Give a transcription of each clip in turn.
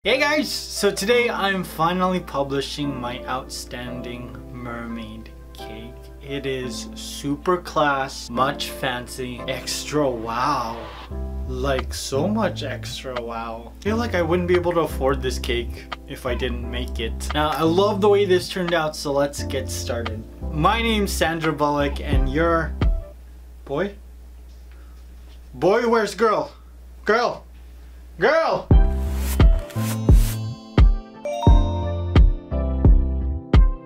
Hey guys! So today I'm finally publishing my outstanding mermaid cake. It is super class, much fancy, extra wow. Like so much extra wow. I feel like I wouldn't be able to afford this cake if I didn't make it. Now I love the way this turned out, so let's get started. My name's Sandra Bullock and you're... Boy? Boy, where's girl? Girl! Girl!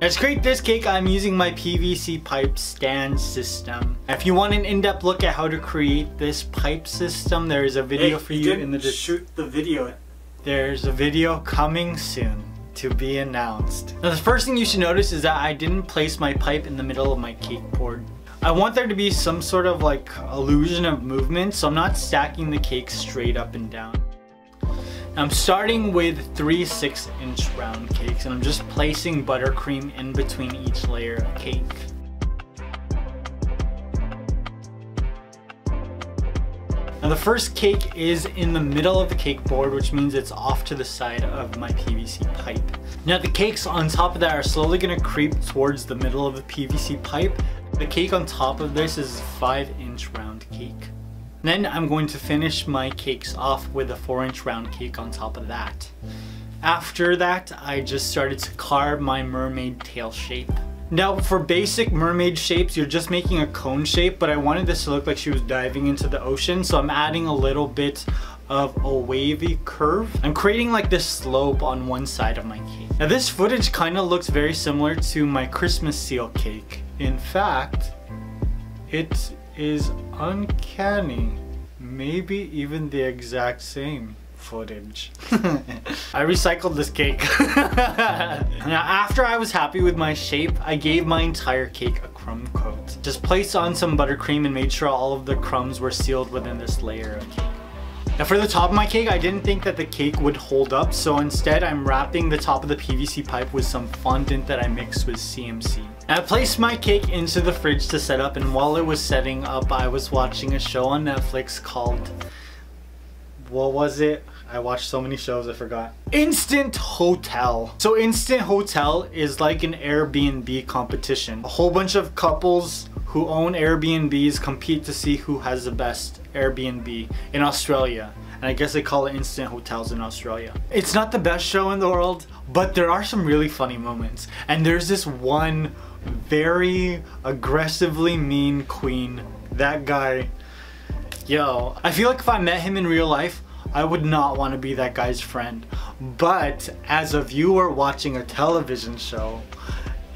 To create this cake, I'm using my PVC pipe stand system. If you want an in-depth look at how to create this pipe system, there is a video for you in the shoot the video. There's a video coming soon to be announced. Now the first thing you should notice is that I didn't place my pipe in the middle of my cake board. I want there to be some sort of like illusion of movement, so I'm not stacking the cake straight up and down. I'm starting with 3 6-inch round cakes and I'm just placing buttercream in between each layer of cake. Now the first cake is in the middle of the cake board, which means it's off to the side of my PVC pipe. Now the cakes on top of that are slowly going to creep towards the middle of the PVC pipe. The cake on top of this is 5-inch round cake. Then I'm going to finish my cakes off with a 4-inch round cake on top of that. After that, I just started to carve my mermaid tail shape. Now for basic mermaid shapes, you're just making a cone shape, but I wanted this to look like she was diving into the ocean, so I'm adding a little bit of a wavy curve. I'm creating like this slope on one side of my cake. Now this footage kind of looks very similar to my Christmas seal cake. In fact, it is uncanny, maybe even the exact same footage. I recycled this cake. Now after I was happy with my shape, I gave my entire cake a crumb coat. Just placed on some buttercream and made sure all of the crumbs were sealed within this layer of cake. Now for the top of my cake, I didn't think that the cake would hold up, so instead I'm wrapping the top of the PVC pipe with some fondant that I mixed with CMC. I placed my cake into the fridge to set up, and while it was setting up, I was watching a show on Netflix called... what was it? I watched so many shows I forgot. Instant Hotel. So Instant Hotel is like an Airbnb competition. A whole bunch of couples who own Airbnbs compete to see who has the best Airbnb in Australia. And I guess they call it Instant Hotels in Australia. It's not the best show in the world, but there are some really funny moments. And there's this one very aggressively mean queen. That guy, yo, I feel like if I met him in real life, I would not want to be that guy's friend. But as a viewer watching a television show,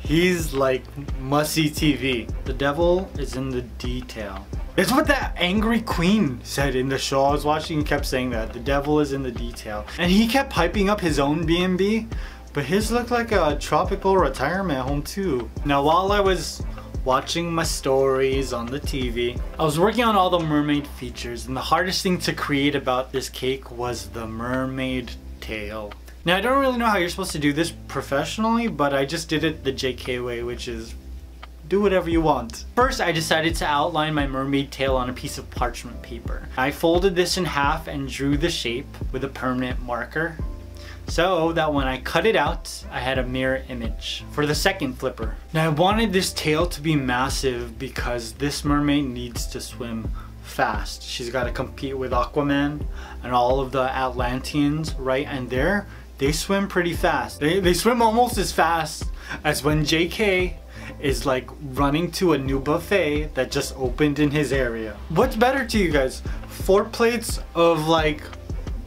he's like must-see TV. The devil is in the detail. It's what that angry queen said in the show I was watching. He kept saying that. The devil is in the detail. And he kept hyping up his own B&B, but his looked like a tropical retirement home too. Now while I was watching my stories on the TV, I was working on all the mermaid features, and the hardest thing to create about this cake was the mermaid tail. Now I don't really know how you're supposed to do this professionally, but I just did it the JK way, which is do whatever you want. First, I decided to outline my mermaid tail on a piece of parchment paper. I folded this in half and drew the shape with a permanent marker, so that when I cut it out, I had a mirror image for the second flipper. Now I wanted this tail to be massive because this mermaid needs to swim fast. She's got to compete with Aquaman and all of the Atlanteans, right? And they swim pretty fast. They swim almost as fast as when JK is like running to a new buffet that just opened in his area. What's better to you guys? 4 plates of like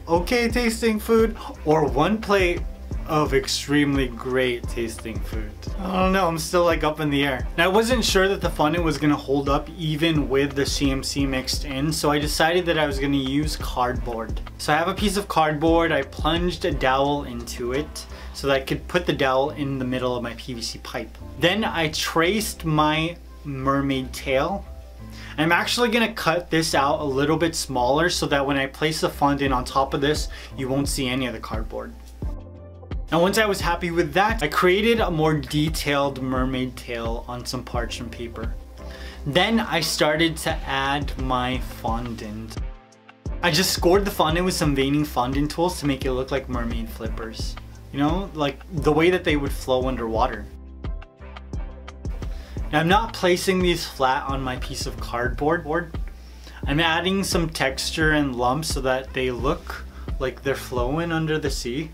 okay tasting food, or 1 plate of extremely great tasting food? I don't know, I'm still like up in the air. Now I wasn't sure that the fondant was gonna hold up even with the CMC mixed in, so I decided that I was gonna use cardboard. So I have a piece of cardboard, I plunged a dowel into it so that I could put the dowel in the middle of my PVC pipe. Then I traced my mermaid tail. I'm actually gonna cut this out a little bit smaller so that when I place the fondant on top of this, you won't see any of the cardboard. Now once I was happy with that, I created a more detailed mermaid tail on some parchment paper. Then I started to add my fondant. I just scored the fondant with some veining fondant tools to make it look like mermaid flippers. You know, like the way that they would flow underwater. Now I'm not placing these flat on my piece of cardboard. I'm adding some texture and lumps so that they look like they're flowing under the sea.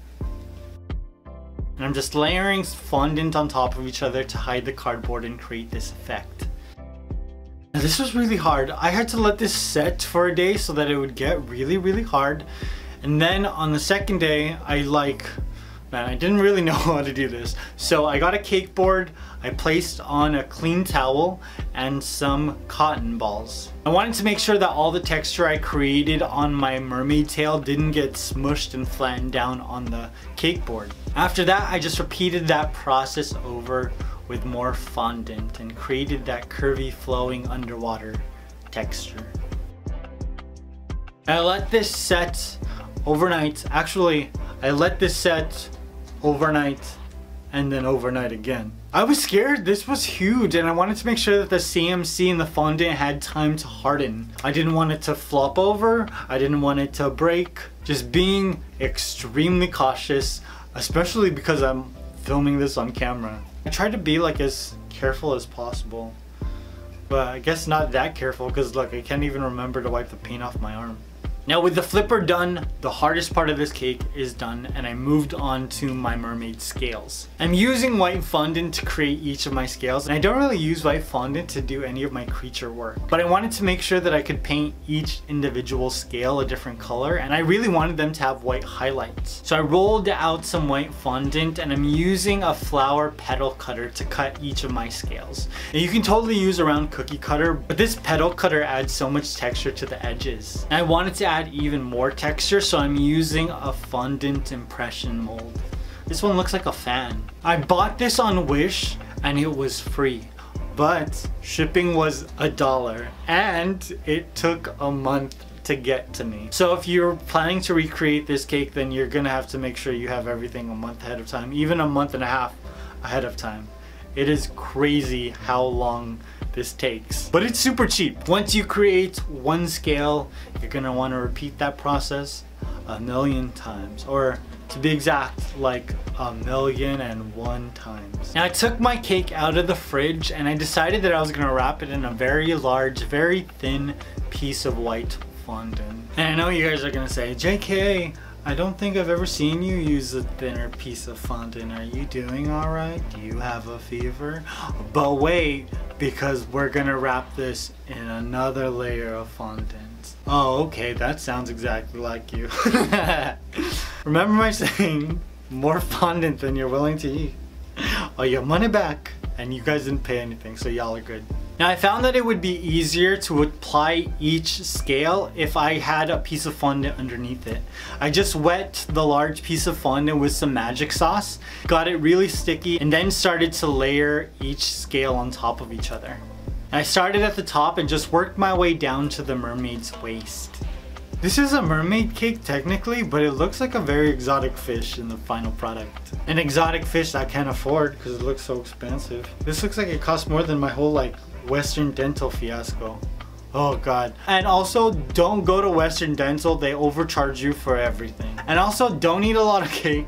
And I'm just layering fondant on top of each other to hide the cardboard and create this effect. Now this was really hard. I had to let this set for a day so that it would get really hard. And then on the second day, I didn't really know how to do this. So I got a cake board, I placed on a clean towel and some cotton balls. I wanted to make sure that all the texture I created on my mermaid tail didn't get smushed and flattened down on the cake board. After that, I just repeated that process over with more fondant and created that curvy flowing underwater texture. I let this set overnight. Actually, I let this set overnight and then overnight again. I was scared. This was huge and I wanted to make sure that the CMC and the fondant had time to harden. I didn't want it to flop over. I didn't want it to break. Just being extremely cautious, especially because I'm filming this on camera. I tried to be like as careful as possible, but I guess not that careful because look, I can't even remember to wipe the paint off my arm. Now with the flipper done, the hardest part of this cake is done and I moved on to my mermaid scales. I'm using white fondant to create each of my scales and I don't really use white fondant to do any of my creature work. But I wanted to make sure that I could paint each individual scale a different color and I really wanted them to have white highlights. So I rolled out some white fondant and I'm using a flower petal cutter to cut each of my scales. Now you can totally use a round cookie cutter, but this petal cutter adds so much texture to the edges. And I wanted to add even more texture, so I'm using a fondant impression mold. This one looks like a fan. I bought this on Wish and it was free, but shipping was $1 and it took a month to get to me. So if you're planning to recreate this cake, then you're gonna have to make sure you have everything a month ahead of time, even a month and a half ahead of time. It is crazy how long this takes, but it's super cheap. Once you create one scale, you're gonna want to repeat that process 1,000,000 times, or to be exact, like 1,000,001 times. Now I took my cake out of the fridge and I decided that I was gonna wrap it in a very large, very thin piece of white fondant. And I know you guys are gonna say, JK, I don't think I've ever seen you use a thinner piece of fondant. Are you doing all right? Do you have a fever? But wait, because we're gonna wrap this in another layer of fondant. Oh, okay, that sounds exactly like you. Remember my saying, more fondant than you're willing to eat. Oh, your money back. And you guys didn't pay anything, so y'all are good. Now I found that it would be easier to apply each scale if I had a piece of fondant underneath it. I just wet the large piece of fondant with some magic sauce, got it really sticky, and then started to layer each scale on top of each other. I started at the top and just worked my way down to the mermaid's waist. This is a mermaid cake technically, but it looks like a very exotic fish in the final product. An exotic fish I can't afford because it looks so expensive. This looks like it costs more than my whole Western Dental fiasco. Oh god. And also, don't go to Western Dental, they overcharge you for everything. And also, don't eat a lot of cake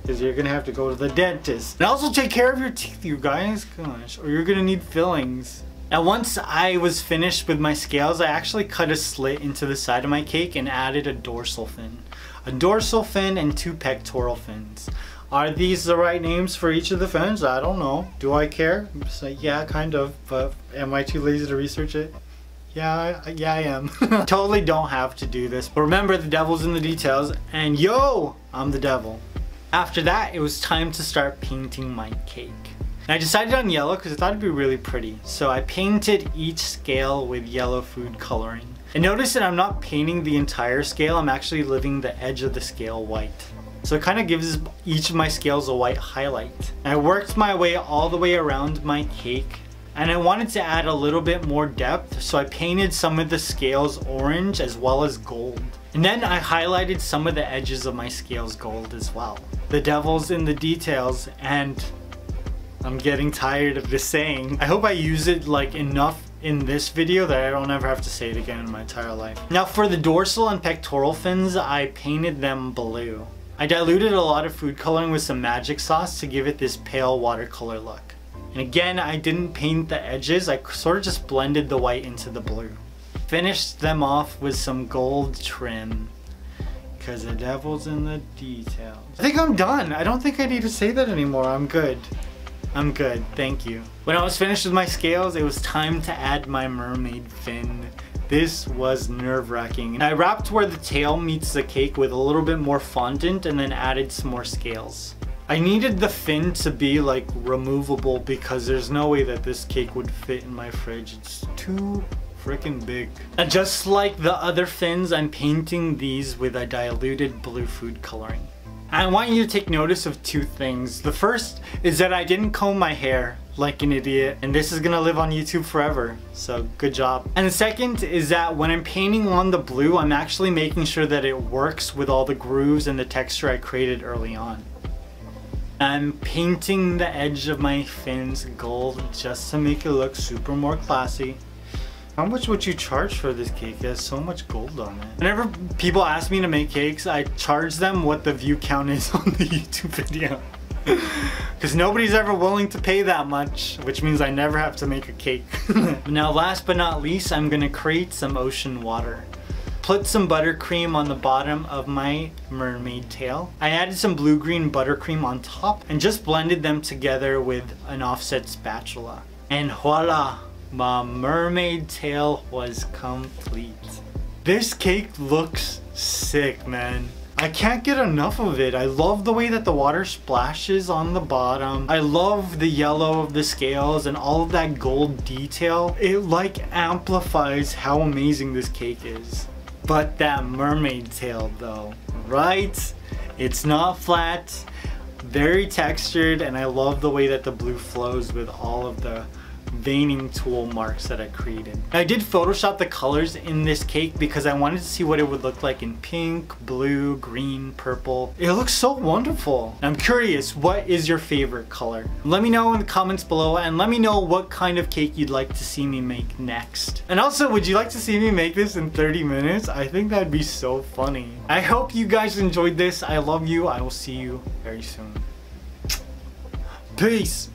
because you're gonna have to go to the dentist. And also take care of your teeth, you guys, gosh, or you're gonna need fillings. Now once I was finished with my scales, I actually cut a slit into the side of my cake and added a dorsal fin. A dorsal fin and 2 pectoral fins. Are these the right names for each of the fins? I don't know. Do I care? So, yeah, kind of, but am I too lazy to research it? Yeah, I am. Totally don't have to do this, but remember, the devil's in the details, and yo, I'm the devil. After that, it was time to start painting my cake. And I decided on yellow because I thought it'd be really pretty. So I painted each scale with yellow food coloring. And notice that I'm not painting the entire scale, I'm actually leaving the edge of the scale white. So it kind of gives each of my scales a white highlight. And I worked my way all the way around my cake. And I wanted to add a little bit more depth, so I painted some of the scales orange as well as gold. And then I highlighted some of the edges of my scales gold as well. The devil's in the details, and I'm getting tired of this saying. I hope I use it enough in this video that I don't ever have to say it again in my entire life. Now for the dorsal and pectoral fins, I painted them blue. I diluted a lot of food coloring with some magic sauce to give it this pale watercolor look. And again, I didn't paint the edges, I sort of just blended the white into the blue. Finished them off with some gold trim, because the devil's in the details. I think I'm done. I don't think I need to say that anymore. I'm good. I'm good, thank you. When I was finished with my scales, it was time to add my mermaid fin. This was nerve-wracking. And I wrapped where the tail meets the cake with a little bit more fondant and then added some more scales. I needed the fin to be like removable because there's no way that this cake would fit in my fridge. It's too freaking big. And just like the other fins, I'm painting these with a diluted blue food coloring. I want you to take notice of two things. The first is that I didn't comb my hair like an idiot, and this is gonna live on YouTube forever, so good job. And the second is that when I'm painting on the blue, I'm actually making sure that it works with all the grooves and the texture I created early on. I'm painting the edge of my fins gold just to make it look super more classy. How much would you charge for this cake? It has so much gold on it. Whenever people ask me to make cakes, I charge them what the view count is on the YouTube video. Because nobody's ever willing to pay that much, which means I never have to make a cake. Now last but not least, I'm gonna create some ocean water. Put some buttercream on the bottom of my mermaid tail. I added some blue-green buttercream on top and just blended them together with an offset spatula. And voila, my mermaid tail was complete. This cake looks sick, man. I can't get enough of it. I love the way that the water splashes on the bottom. I love the yellow of the scales and all of that gold detail. It like amplifies how amazing this cake is. But that mermaid tail though, right? It's not flat, very textured, and I love the way that the blue flows with all of the veining tool marks that I created. I did Photoshop the colors in this cake because I wanted to see what it would look like in pink, blue, green, purple. It looks so wonderful. I'm curious, what is your favorite color? Let me know in the comments below, and let me know what kind of cake you'd like to see me make next. And also, would you like to see me make this in 30 minutes? I think that'd be so funny. I hope you guys enjoyed this. I love you. I will see you very soon. Peace.